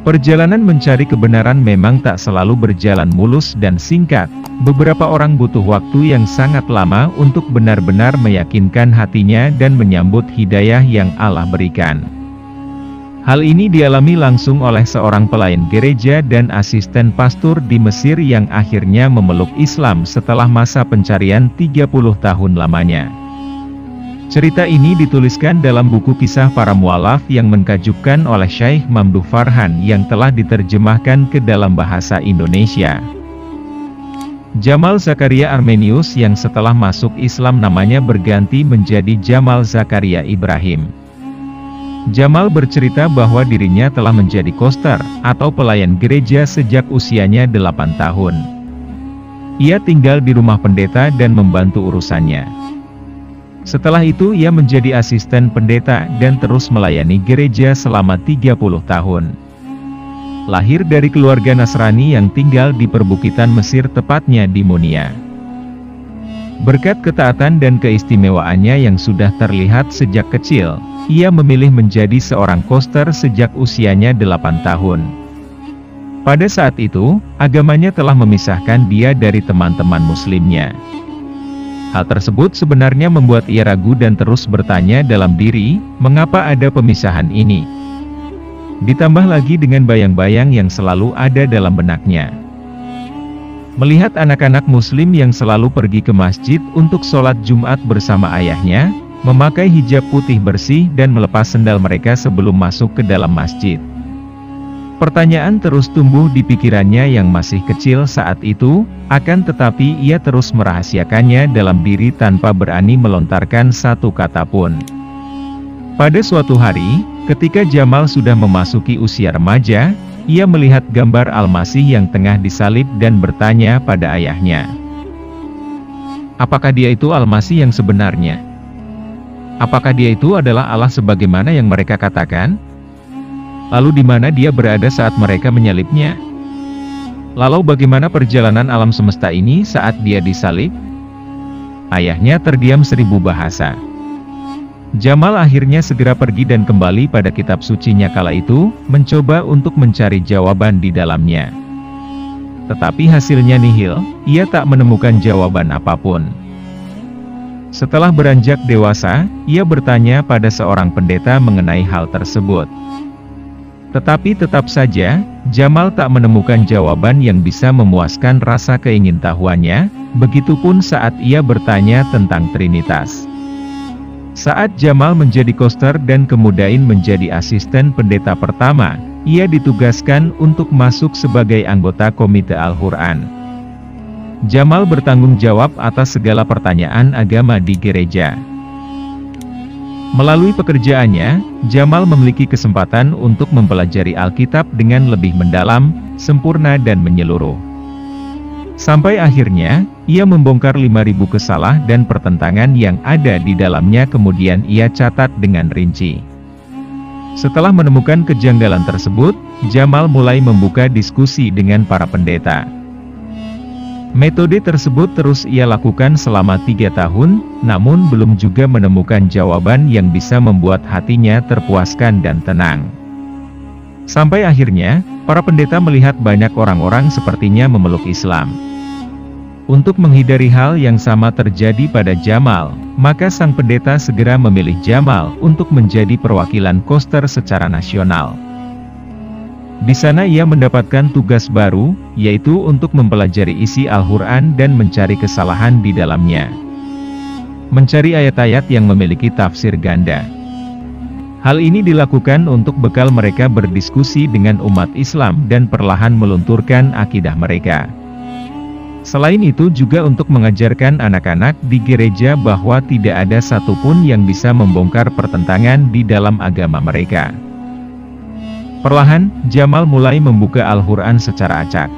Perjalanan mencari kebenaran memang tak selalu berjalan mulus dan singkat. Beberapa orang butuh waktu yang sangat lama untuk benar-benar meyakinkan hatinya dan menyambut hidayah yang Allah berikan. Hal ini dialami langsung oleh seorang pelayan gereja dan asisten pastor di Mesir yang akhirnya memeluk Islam setelah masa pencarian 30 tahun lamanya. Cerita ini dituliskan dalam buku kisah para mualaf yang menkajubkan oleh Syekh Mamduh Farhan yang telah diterjemahkan ke dalam bahasa Indonesia. Jamal Zakaria Armenius yang setelah masuk Islam namanya berganti menjadi Jamal Zakaria Ibrahim. Jamal bercerita bahwa dirinya telah menjadi koster, atau pelayan gereja sejak usianya 8 tahun. Ia tinggal di rumah pendeta dan membantu urusannya. Setelah itu ia menjadi asisten pendeta dan terus melayani gereja selama 30 tahun. Lahir dari keluarga Nasrani yang tinggal di perbukitan Mesir tepatnya di Munia. Berkat ketaatan dan keistimewaannya yang sudah terlihat sejak kecil, ia memilih menjadi seorang koster sejak usianya 8 tahun. Pada saat itu, agamanya telah memisahkan dia dari teman-teman muslimnya. Hal tersebut sebenarnya membuat ia ragu dan terus bertanya dalam diri, mengapa ada pemisahan ini? Ditambah lagi dengan bayang-bayang yang selalu ada dalam benaknya. Melihat anak-anak muslim yang selalu pergi ke masjid untuk sholat Jumat bersama ayahnya, memakai hijab putih bersih dan melepas sendal mereka sebelum masuk ke dalam masjid. Pertanyaan terus tumbuh di pikirannya yang masih kecil saat itu, akan tetapi ia terus merahasiakannya dalam diri tanpa berani melontarkan satu kata pun. Pada suatu hari, ketika Jamal sudah memasuki usia remaja, ia melihat gambar Al-Masih yang tengah disalib dan bertanya pada ayahnya. Apakah dia itu Al-Masih yang sebenarnya? Apakah dia itu adalah Allah sebagaimana yang mereka katakan? Lalu di mana dia berada saat mereka menyalibnya? Lalu bagaimana perjalanan alam semesta ini saat dia disalib? Ayahnya terdiam 1000 bahasa. Jamal akhirnya segera pergi dan kembali pada kitab sucinya kala itu, mencoba untuk mencari jawaban di dalamnya. Tetapi hasilnya nihil, ia tak menemukan jawaban apapun. Setelah beranjak dewasa, ia bertanya pada seorang pendeta mengenai hal tersebut. Tetapi tetap saja, Jamal tak menemukan jawaban yang bisa memuaskan rasa keingintahuannya, begitupun saat ia bertanya tentang Trinitas. Saat Jamal menjadi koster dan kemudian menjadi asisten pendeta pertama, ia ditugaskan untuk masuk sebagai anggota Komite Al-Quran. Jamal bertanggung jawab atas segala pertanyaan agama di gereja. Melalui pekerjaannya, Jamal memiliki kesempatan untuk mempelajari Alkitab dengan lebih mendalam, sempurna dan menyeluruh. Sampai akhirnya, ia membongkar 5.000 kesalah dan pertentangan yang ada di dalamnya kemudian ia catat dengan rinci. Setelah menemukan kejanggalan tersebut, Jamal mulai membuka diskusi dengan para pendeta. Metode tersebut terus ia lakukan selama 3 tahun, namun belum juga menemukan jawaban yang bisa membuat hatinya terpuaskan dan tenang. Sampai akhirnya, para pendeta melihat banyak orang-orang sepertinya memeluk Islam. Untuk menghindari hal yang sama terjadi pada Jamal, maka sang pendeta segera memilih Jamal untuk menjadi perwakilan koster secara nasional. Di sana ia mendapatkan tugas baru, yaitu untuk mempelajari isi Al-Quran dan mencari kesalahan di dalamnya. Mencari ayat-ayat yang memiliki tafsir ganda. Hal ini dilakukan untuk bekal mereka berdiskusi dengan umat Islam dan perlahan melunturkan akidah mereka. Selain itu juga untuk mengajarkan anak-anak di gereja bahwa tidak ada satupun yang bisa membongkar pertentangan di dalam agama mereka. Perlahan, Jamal mulai membuka Al-Quran secara acak.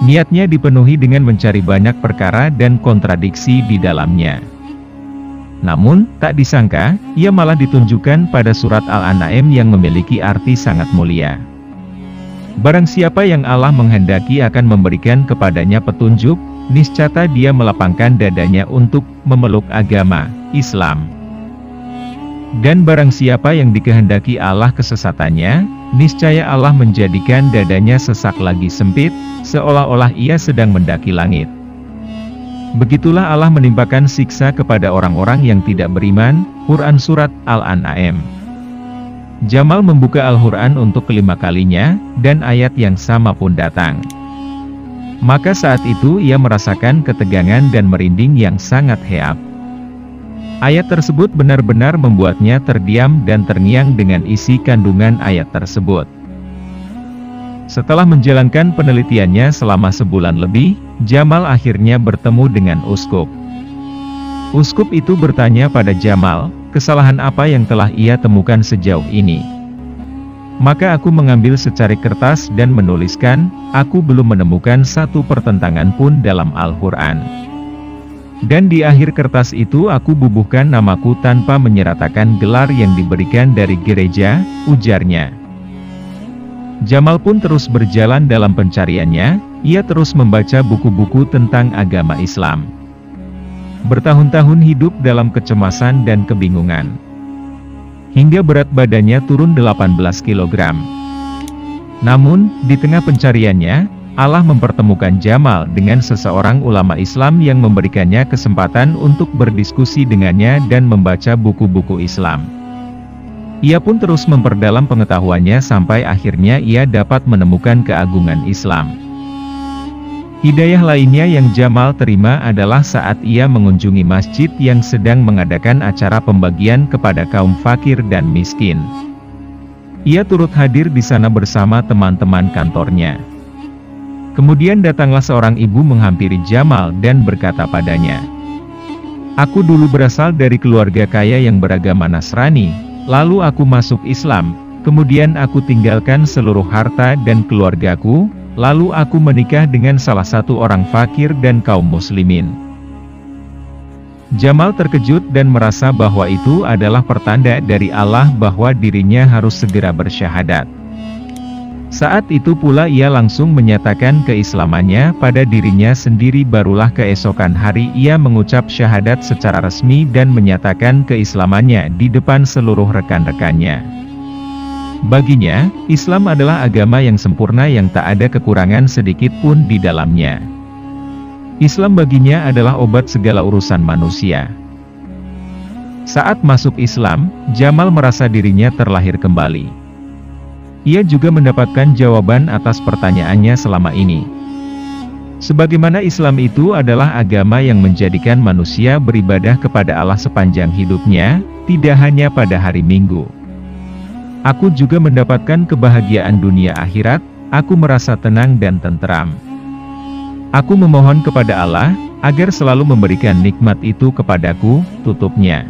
Niatnya dipenuhi dengan mencari banyak perkara dan kontradiksi di dalamnya. Namun, tak disangka, ia malah ditunjukkan pada surat Al-An'am yang memiliki arti sangat mulia. Barang siapa yang Allah menghendaki akan memberikan kepadanya petunjuk, niscaya dia melapangkan dadanya untuk memeluk agama Islam. Dan barang siapa yang dikehendaki Allah kesesatannya, niscaya Allah menjadikan dadanya sesak lagi sempit, seolah-olah ia sedang mendaki langit. Begitulah Allah menimpakan siksa kepada orang-orang yang tidak beriman. Quran Surat Al-An'am. Jamal membuka Al-Quran untuk kelima kalinya, dan ayat yang sama pun datang. Maka saat itu ia merasakan ketegangan dan merinding yang sangat hebat. Ayat tersebut benar-benar membuatnya terdiam dan terngiang dengan isi kandungan ayat tersebut. Setelah menjalankan penelitiannya selama sebulan lebih, Jamal akhirnya bertemu dengan uskup. Uskup itu bertanya pada Jamal, kesalahan apa yang telah ia temukan sejauh ini. Maka aku mengambil secari kertas dan menuliskan, aku belum menemukan satu pertentangan pun dalam Al-Quran. Dan di akhir kertas itu aku bubuhkan namaku tanpa menyertakan gelar yang diberikan dari gereja, ujarnya. Jamal pun terus berjalan dalam pencariannya, ia terus membaca buku-buku tentang agama Islam. Bertahun-tahun hidup dalam kecemasan dan kebingungan. Hingga berat badannya turun 18 kg. Namun, di tengah pencariannya, Allah mempertemukan Jamal dengan seseorang ulama Islam yang memberikannya kesempatan untuk berdiskusi dengannya dan membaca buku-buku Islam. Ia pun terus memperdalam pengetahuannya sampai akhirnya ia dapat menemukan keagungan Islam. Hidayah lainnya yang Jamal terima adalah saat ia mengunjungi masjid yang sedang mengadakan acara pembagian kepada kaum fakir dan miskin. Ia turut hadir di sana bersama teman-teman kantornya. Kemudian datanglah seorang ibu menghampiri Jamal dan berkata padanya, "Aku dulu berasal dari keluarga kaya yang beragama Nasrani, lalu aku masuk Islam, kemudian aku tinggalkan seluruh harta dan keluargaku, lalu aku menikah dengan salah satu orang fakir dan kaum muslimin." Jamal terkejut dan merasa bahwa itu adalah pertanda dari Allah bahwa dirinya harus segera bersyahadat. Saat itu pula ia langsung menyatakan keislamannya pada dirinya sendiri. Barulah keesokan hari ia mengucap syahadat secara resmi dan menyatakan keislamannya di depan seluruh rekan-rekannya. Baginya, Islam adalah agama yang sempurna yang tak ada kekurangan sedikit pun di dalamnya. Islam baginya adalah obat segala urusan manusia. Saat masuk Islam, Jamal merasa dirinya terlahir kembali. Ia juga mendapatkan jawaban atas pertanyaannya selama ini. Sebagaimana Islam itu adalah agama yang menjadikan manusia beribadah kepada Allah sepanjang hidupnya, tidak hanya pada hari Minggu. Aku juga mendapatkan kebahagiaan dunia akhirat, aku merasa tenang dan tentram. Aku memohon kepada Allah, agar selalu memberikan nikmat itu kepadaku, tutupnya.